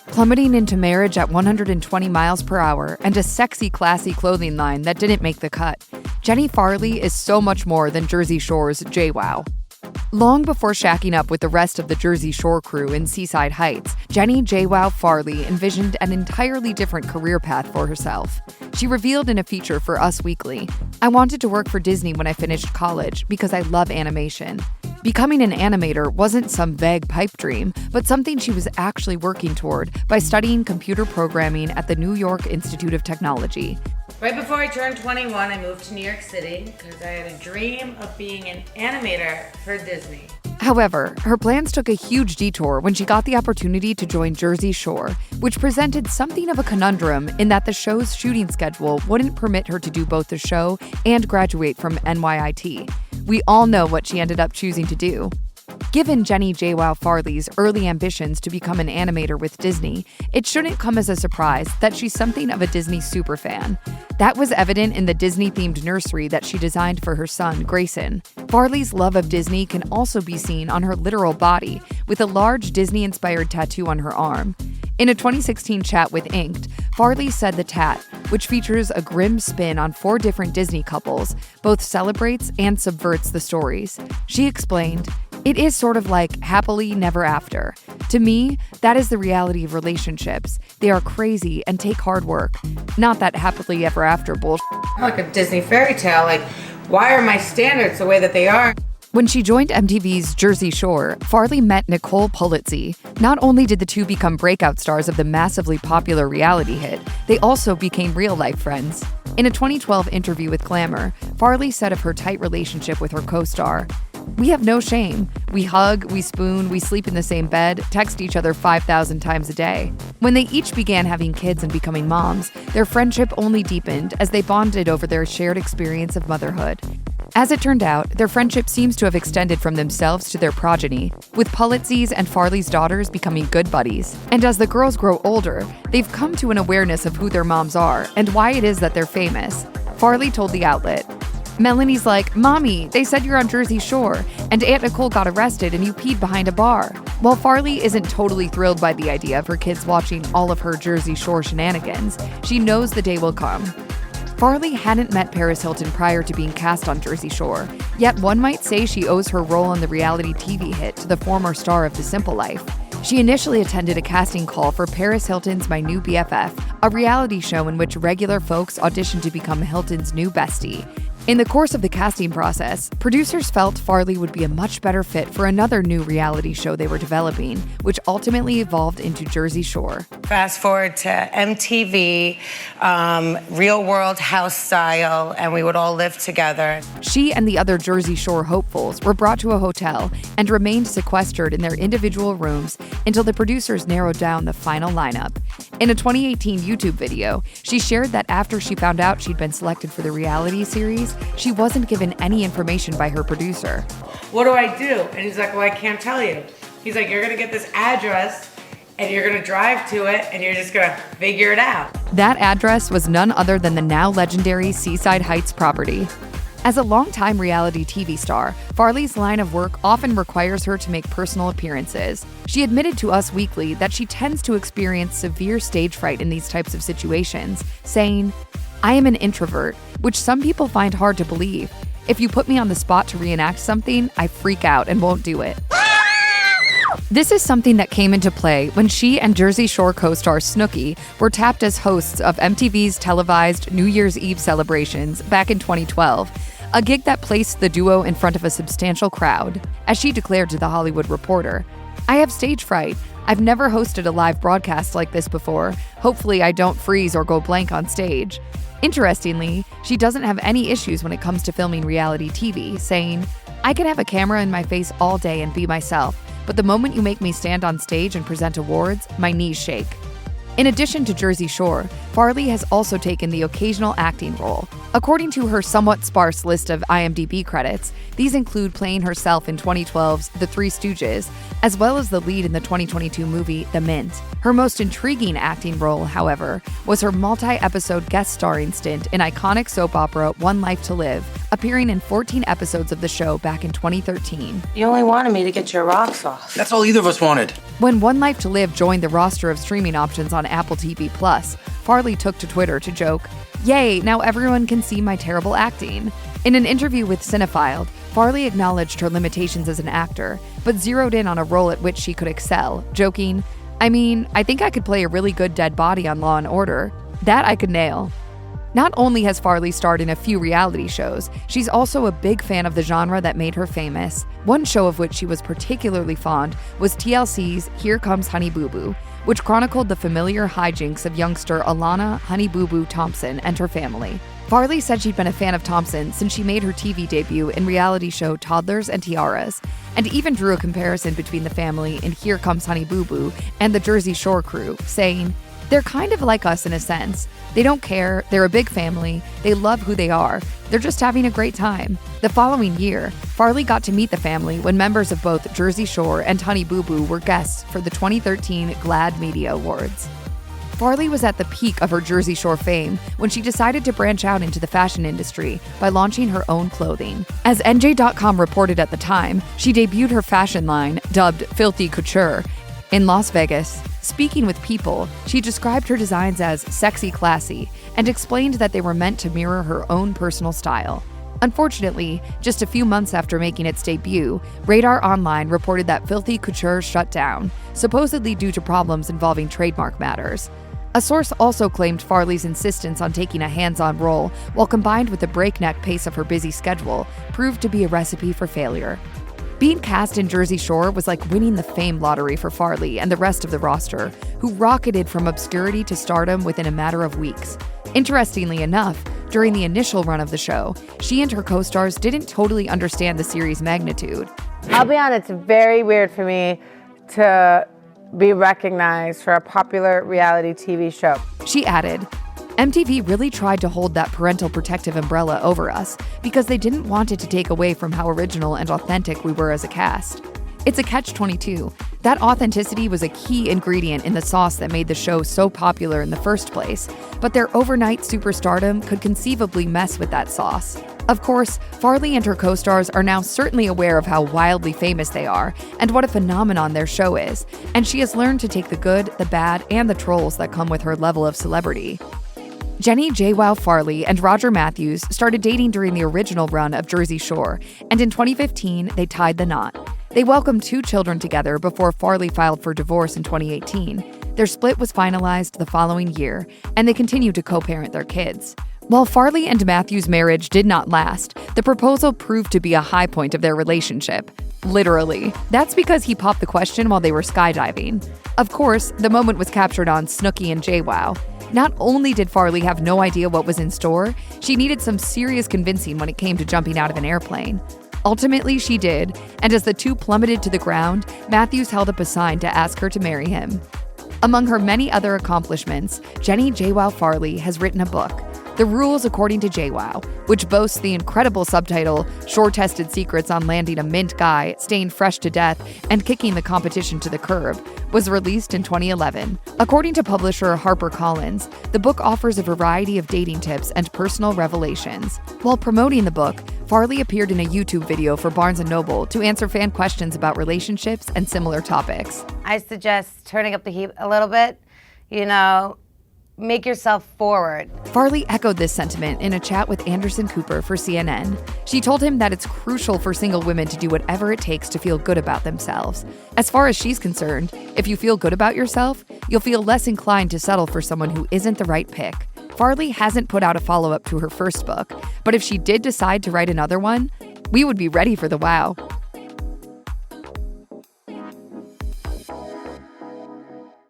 plummeting into marriage at 120 miles per hour, and a sexy, classy clothing line that didn't make the cut. Jenni Farley is so much more than Jersey Shore's JWoww. Long before shacking up with the rest of the Jersey Shore crew in Seaside Heights, Jenni JWoww Farley envisioned an entirely different career path for herself. She revealed in a feature for Us Weekly, "I wanted to work for Disney when I finished college because I love animation." Becoming an animator wasn't some vague pipe dream, but something she was actually working toward by studying computer programming at the New York Institute of Technology. Right before I turned 21, I moved to New York City because I had a dream of being an animator for Disney. However, her plans took a huge detour when she got the opportunity to join Jersey Shore, which presented something of a conundrum in that the show's shooting schedule wouldn't permit her to do both the show and graduate from NYIT. We all know what she ended up choosing to do. Given Jenni JWoww Farley's early ambitions to become an animator with Disney, it shouldn't come as a surprise that she's something of a Disney superfan. That was evident in the Disney-themed nursery that she designed for her son, Grayson. Farley's love of Disney can also be seen on her literal body, with a large Disney-inspired tattoo on her arm. In a 2016 chat with Inked, Farley said the tat, which features a grim spin on 4 different Disney couples, both celebrates and subverts the stories. She explained, "It is sort of like happily never after. To me, that is the reality of relationships. They are crazy and take hard work. Not that happily ever after bullshit." Like a Disney fairy tale, like, why are my standards the way that they are? When she joined MTV's Jersey Shore, Farley met Nicole Pulitzi. Not only did the two become breakout stars of the massively popular reality hit, they also became real-life friends. In a 2012 interview with Glamour, Farley said of her tight relationship with her co-star, "We have no shame. We hug, we spoon, we sleep in the same bed, text each other 5,000 times a day." When they each began having kids and becoming moms, their friendship only deepened as they bonded over their shared experience of motherhood. As it turned out, their friendship seems to have extended from themselves to their progeny, with Pulitzi's and Farley's daughters becoming good buddies. And as the girls grow older, they've come to an awareness of who their moms are and why it is that they're famous. Farley told the outlet, "Melanie's like, 'Mommy, they said you're on Jersey Shore, and Aunt Nicole got arrested and you peed behind a bar.'" While Farley isn't totally thrilled by the idea of her kids watching all of her Jersey Shore shenanigans, she knows the day will come. Farley hadn't met Paris Hilton prior to being cast on Jersey Shore, yet one might say she owes her role on the reality TV hit to the former star of The Simple Life. She initially attended a casting call for Paris Hilton's My New BFF, a reality show in which regular folks auditioned to become Hilton's new bestie. In the course of the casting process, producers felt Farley would be a much better fit for another new reality show they were developing, which ultimately evolved into Jersey Shore. Fast forward to MTV, real world house style, and we would all live together. She and the other Jersey Shore hopefuls were brought to a hotel and remained sequestered in their individual rooms until the producers narrowed down the final lineup. In a 2018 YouTube video, she shared that after she found out she'd been selected for the reality series, she wasn't given any information by her producer. "What do I do?" And he's like, "Well, I can't tell you." He's like, "You're gonna get this address and you're gonna drive to it and you're just gonna figure it out." That address was none other than the now legendary Seaside Heights property. As a longtime reality TV star, Farley's line of work often requires her to make personal appearances. She admitted to Us Weekly that she tends to experience severe stage fright in these types of situations, saying, "I am an introvert, which some people find hard to believe. If you put me on the spot to reenact something, I freak out and won't do it." This is something that came into play when she and Jersey Shore co-star Snooki were tapped as hosts of MTV's televised New Year's Eve celebrations back in 2012, a gig that placed the duo in front of a substantial crowd. As she declared to The Hollywood Reporter, "I have stage fright. I've never hosted a live broadcast like this before. Hopefully I don't freeze or go blank on stage." Interestingly, she doesn't have any issues when it comes to filming reality TV, saying, "I can have a camera in my face all day and be myself, but the moment you make me stand on stage and present awards, my knees shake." In addition to Jersey Shore, Farley has also taken the occasional acting role. According to her somewhat sparse list of IMDb credits, these include playing herself in 2012's The Three Stooges, as well as the lead in the 2022 movie The Mint. Her most intriguing acting role, however, was her multi-episode guest starring stint in iconic soap opera One Life to Live, appearing in 14 episodes of the show back in 2013. You only wanted me to get your rocks off. That's all either of us wanted. When One Life to Live joined the roster of streaming options on Apple TV+, Farley took to Twitter to joke, "Yay, now everyone can see my terrible acting." In an interview with Cinephile, Farley acknowledged her limitations as an actor, but zeroed in on a role at which she could excel, joking, I think I could play a really good dead body on Law & Order. That I could nail." Not only has Farley starred in a few reality shows, she's also a big fan of the genre that made her famous. One show of which she was particularly fond was TLC's Here Comes Honey Boo Boo, which chronicled the familiar hijinks of youngster Alana Honey Boo Boo Thompson and her family. Farley said she'd been a fan of Thompson since she made her TV debut in reality show Toddlers and Tiaras, and even drew a comparison between the family in Here Comes Honey Boo Boo and the Jersey Shore crew, saying, "They're kind of like us in a sense. They don't care, they're a big family, they love who they are, they're just having a great time." The following year, Farley got to meet the family when members of both Jersey Shore and Honey Boo Boo were guests for the 2013 GLAAD Media Awards. Farley was at the peak of her Jersey Shore fame when she decided to branch out into the fashion industry by launching her own clothing. As NJ.com reported at the time, she debuted her fashion line, dubbed Filthy Couture, in Las Vegas. Speaking with People, she described her designs as sexy classy and explained that they were meant to mirror her own personal style. Unfortunately, just a few months after making its debut, Radar Online reported that Filthy Couture shut down, supposedly due to problems involving trademark matters. A source also claimed Farley's insistence on taking a hands-on role, while combined with the breakneck pace of her busy schedule, proved to be a recipe for failure. Being cast in Jersey Shore was like winning the fame lottery for Farley and the rest of the roster, who rocketed from obscurity to stardom within a matter of weeks. Interestingly enough, during the initial run of the show, she and her co-stars didn't totally understand the series' magnitude. I'll be honest, it's very weird for me to be recognized for a popular reality TV show. She added, "MTV really tried to hold that parental protective umbrella over us because they didn't want it to take away from how original and authentic we were as a cast. It's a catch-22. That authenticity was a key ingredient in the sauce that made the show so popular in the first place, but their overnight superstardom could conceivably mess with that sauce." Of course, Farley and her co-stars are now certainly aware of how wildly famous they are and what a phenomenon their show is, and she has learned to take the good, the bad, and the trolls that come with her level of celebrity. Jenni JWoww Farley and Roger Matthews started dating during the original run of Jersey Shore, and in 2015, they tied the knot. They welcomed 2 children together before Farley filed for divorce in 2018. Their split was finalized the following year, and they continue to co-parent their kids. While Farley and Matthews' marriage did not last, the proposal proved to be a high point of their relationship. Literally. That's because he popped the question while they were skydiving. Of course, the moment was captured on Snooki and JWoww. Not only did Farley have no idea what was in store, she needed some serious convincing when it came to jumping out of an airplane. Ultimately, she did, and as the two plummeted to the ground, Matthews held up a sign to ask her to marry him. Among her many other accomplishments, Jenni JWoww Farley has written a book, The Rules According to JWoww, which boasts the incredible subtitle, Shore-Tested Secrets on Landing a Mint Guy, Staying Fresh to Death, and Kicking the Competition to the Curb, was released in 2011. According to publisher HarperCollins, the book offers a variety of dating tips and personal revelations. While promoting the book, Farley appeared in a YouTube video for Barnes & Noble to answer fan questions about relationships and similar topics. I suggest turning up the heat a little bit, make yourself forward. Farley echoed this sentiment in a chat with Anderson Cooper for CNN. She told him that it's crucial for single women to do whatever it takes to feel good about themselves. As far as she's concerned, if you feel good about yourself, you'll feel less inclined to settle for someone who isn't the right pick. Farley hasn't put out a follow-up to her first book, but if she did decide to write another one, we would be ready for the wow.